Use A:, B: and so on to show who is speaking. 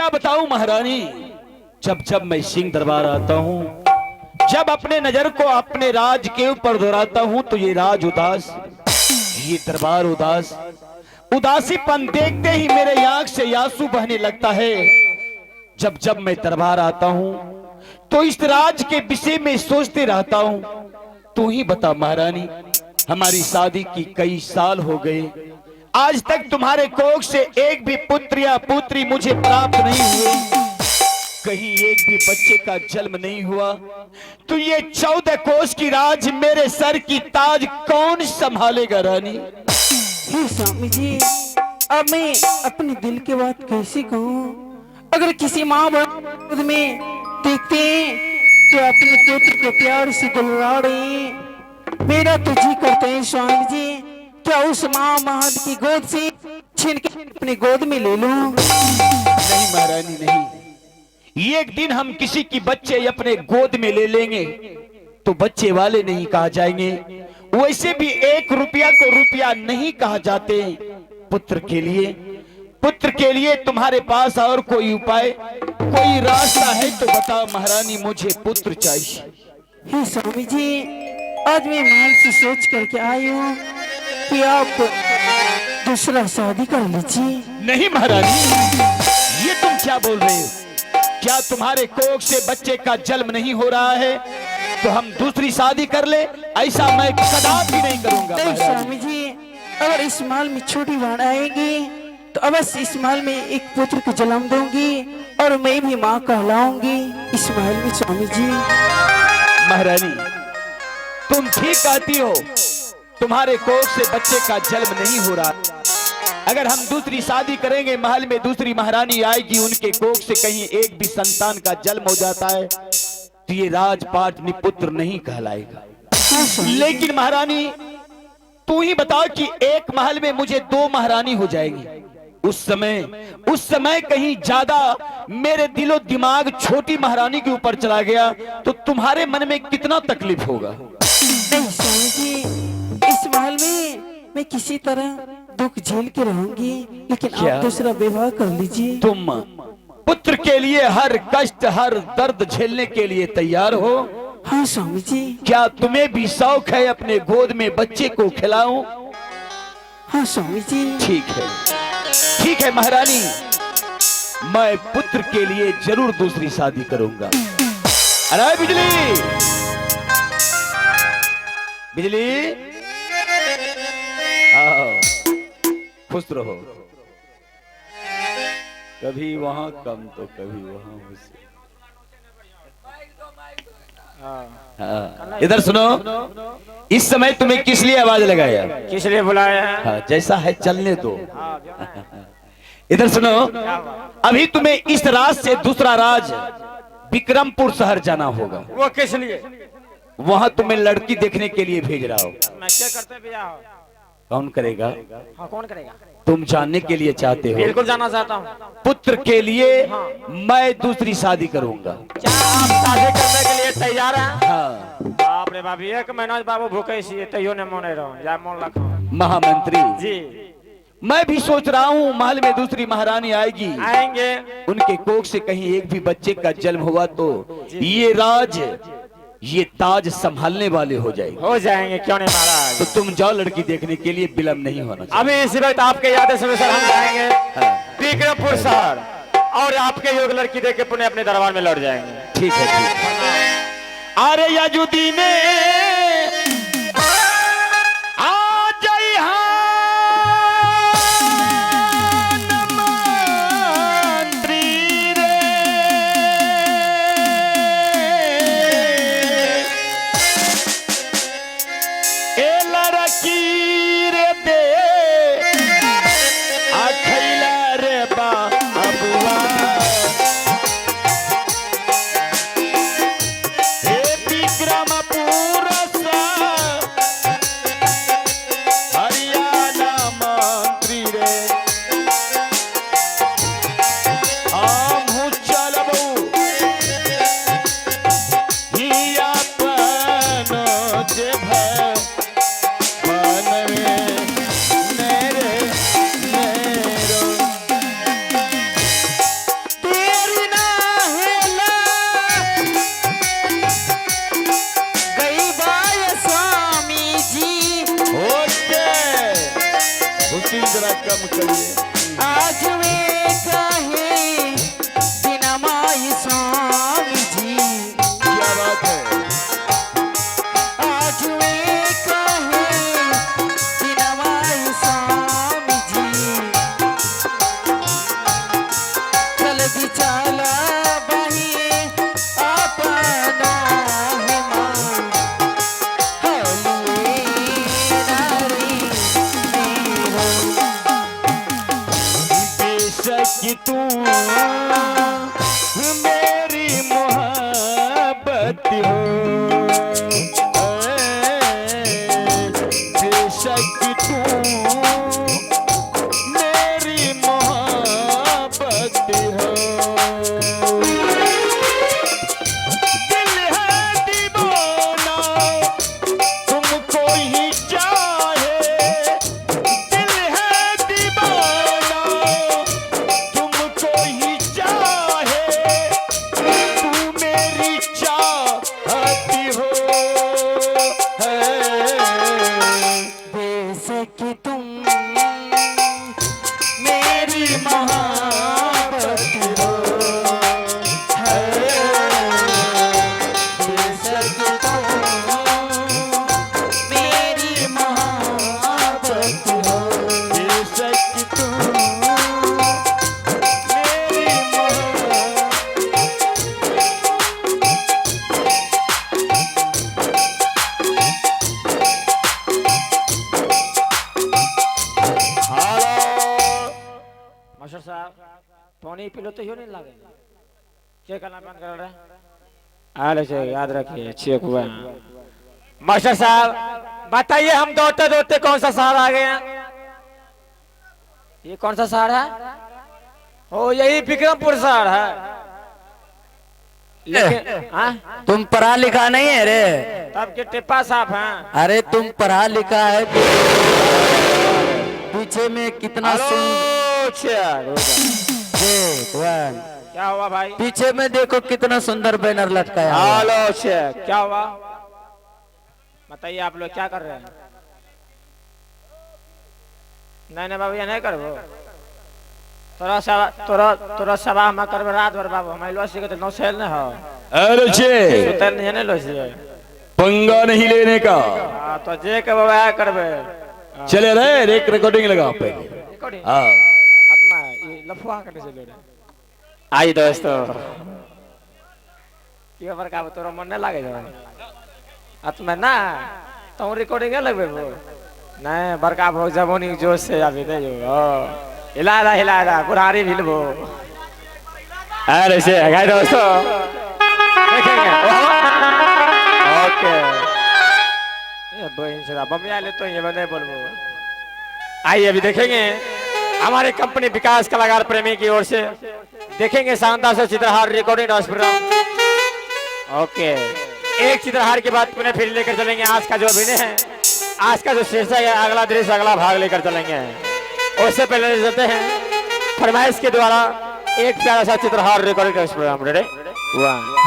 A: क्या बताऊं महारानी, जब जब मैं सिंह दरबार आता हूँ, जब अपने नजर को अपने राज के ऊपर दोहराता हूँ, तो ये राज उदास, ये दरबार उदास, उदासीपन देखते ही मेरे आंख से आंसू बहने लगता है। जब जब मैं दरबार आता हूँ तो इस राज के विषय में सोचते रहता हूँ। तू ही बता महारानी, हमारी शादी की कई साल हो गए, आज तक तुम्हारे कोख से एक भी पुत्र या पुत्री मुझे प्राप्त नहीं हुए, कहीं एक भी बच्चे का जन्म नहीं हुआ। तो ये 14 कोस की राज मेरे सर की ताज कौन संभालेगा रानी?
B: हे स्वामी जी, अब मैं अपने दिल की बात कैसे कहूँ? अगर किसी माँ बाप में देखते हैं तो अपने पुत्र को प्यार से दुलरा रहे हैं, मेरा तो जी करते हैं स्वामी जी, क्या उस माँ महंत की गोद से छीन के अपनी गोद में ले लूं?
A: नहीं महारानी नहीं, एक दिन हम किसी की बच्चे अपने गोद में ले लेंगे तो बच्चे वाले नहीं कहा जाएंगे, वैसे भी 1 रुपया को रुपया नहीं कहा जाते। पुत्र के लिए तुम्हारे पास और कोई उपाय, कोई रास्ता है तो बताओ महारानी, मुझे पुत्र चाहिए।
B: हे स्वामी जी, आज मैं महल से सोच करके आई हूँ कि आप दूसरा शादी कर लीजिए।
A: नहीं महारानी, ये तुम क्या बोल रहे हो? क्या तुम्हारे कोख से बच्चे का जन्म नहीं हो रहा है तो हम दूसरी शादी कर ले? ऐसा मैं कदापि नहीं करूंगा।
B: नहीं स्वामी जी, अगर इस महल में छोटी बहन आएगी तो अवश्य इस महल में एक पुत्र को जन्म दूंगी और मैं भी माँ कहलाऊंगी इस महल में स्वामी जी।
A: महारानी तुम ठीक कहती हो, तुम्हारे कोख से बच्चे का जन्म नहीं हो रहा। अगर हम दूसरी शादी करेंगे, महल में दूसरी महारानी आएगी, उनके कोख से कहीं एक भी संतान का जन्म हो जाता है तो ये राजपाट निपुत्र नहीं कहलाएगा। लेकिन महारानी तू ही बता कि एक महल में मुझे 2 महारानी हो जाएगी, उस समय कहीं ज्यादा मेरे दिलो दिमाग छोटी महारानी के ऊपर चला गया तो तुम्हारे मन में कितना तकलीफ होगा?
B: नहीं स्वामी जी, इस महल में मैं किसी तरह दुख झेल के रहूंगी, लेकिन आप दूसरा विवाह कर लीजिए।
A: तुम पुत्र के लिए हर कष्ट हर दर्द झेलने के लिए तैयार हो?
B: हाँ स्वामी जी।
A: क्या तुम्हें भी शौक है अपने गोद में बच्चे को खिलाऊं?
B: हाँ स्वामी जी।
A: ठीक है महारानी, मैं पुत्र के लिए जरूर दूसरी शादी करूंगा। अरे बिजली, बिजली आओ, खुश रहो, कभी वहां कम तो कभी वहां हुस्न। इधर सुनो, इस समय तुम्हें किस लिए आवाज लगाया,
C: किस लिए बुलाया है?
A: हाँ, जैसा है चलने दो। इधर सुनो, अभी तुम्हें इस राज से दूसरा राज विक्रमपुर शहर जाना होगा।
C: वो किस लिए?
A: वहां तुम्हें लड़की देखने के लिए भेज रहा हूँ।
C: मैं क्या करते भैया?
A: कौन करेगा?
C: हाँ, कौन करेगा?
A: तुम जानने के लिए चाहते हो?
C: बिल्कुल जानना चाहता हूँ।
A: पुत्र के लिए मैं दूसरी शादी करूंगा।
C: क्या आप शादी करने के लिए तैयार हैं?
A: हाँ।
C: बाप रे बाप, एक महीना बाबू भूखे सी तैयो ने मोने रहो या मोन रखो।
A: महामंत्री
C: जी,
A: मैं भी सोच रहा हूँ महल में दूसरी महारानी आएगी,
C: आएंगे,
A: उनके कोख से कहीं एक भी बच्चे का जन्म हुआ तो ये राज ये ताज संभालने वाले हो
C: जाएंगे, क्यों नहीं महाराज?
A: तो तुम जाओ, लड़की देखने के लिए विलंब नहीं होना चाहिए।
C: अभी इसी वक्त आपके याद से सर हम जाएंगे विक्रमपुर शहर और आपके योग लड़की देख के पुणे अपने दरबार में लौट जाएंगे।
A: ठीक है। अरे यजुदी ने विक्रमपुर जरा कम करिए।
B: आज वे कहे बिना माई स्वामी जी,
A: क्या बात है।
B: आज वे कहे बिना माई स्वामी जी, जल्दी चला बही अपना हिमा, हलिए नारी मेरा।
A: बेशक तू मेरी मोहब्बत हो, बेशक तू मेरी मोहब्बत हो। दिल है दीवाना तुमको ही चाहे, दिल है दीवाना तुमको ही चाहे, तू मेरी चाहती हो।
B: बेशक तुम मेरी मोहब्बत हो, बेशक तुम मेरी मोहब्बत हो।
A: बेशक तू मेरी मोहब्बत।
C: मास्टर साहब पानी पी लो तो यूं नहीं लगे, क्या करना बंद कर रहे हैं? आले से याद रखिए चेक हुआ। मास्टर साहब बताइए हम दौड़ते दौड़ते कौन सा शहर आ गए हैं? ये कौन सा शहर है? ओ यही विक्रमपुर शहर है। लेकिन हाँ
B: तुम पढ़ा लिखा नहीं है रे?
C: तब के टिप्पा साहब हैं।
B: अरे तुम पढ़ा लिखा है, पीछे में कितना
C: क्या हुआ भाई?
B: पीछे में देखो कितना सुंदर बैनर लटकाया हुआ है।
C: हेलो चेक, क्या हुआ बताइए आप लोग क्या कर रहे हैं? नहीं नहीं बाबू ये नहीं करबो, तोरा सभा हम करबे रात भर बाबू, हम लो के नौ सेल न हो।
A: अरे जे
C: सुतल नहीं ने लो से
A: पंगा नहीं लेने का।
C: हां तो जे के बाबा करबे।
A: चले रे एक रिकॉर्डिंग लगा पहले।
C: रिकॉर्डिंग
A: हाँ
C: आत्मा ये लफुआ करने से ले रहे। आई दोस्तों की खबर का तोरा मन नहीं लागे जा आत्मा ना तो रिकॉर्डिंग लगबे वो नहीं बड़का भोग जवानी जोश से अभी दे जो हिला रहा बुढ़ारी भिलबो। अरे से गाय दोस्तों देखेंगे ओके ये बहन से बम ले तो ये नहीं बोलबो। आइए अभी देखेंगे हमारे कंपनी विकास कलाकार प्रेमी की ओर से देखेंगे शानदार से Chitrahaar recording dance program. Okay एक चित्रहार के बाद पुनः फिर लेकर चलेंगे आज का जो अभिनय है, आज का जो शीर्षक है, अगला दृश्य अगला भाग लेकर चलेंगे। उससे पहले चलते हैं फरमाइश के द्वारा एक प्यारा सा Chitrahaar recording dance program. Ready 1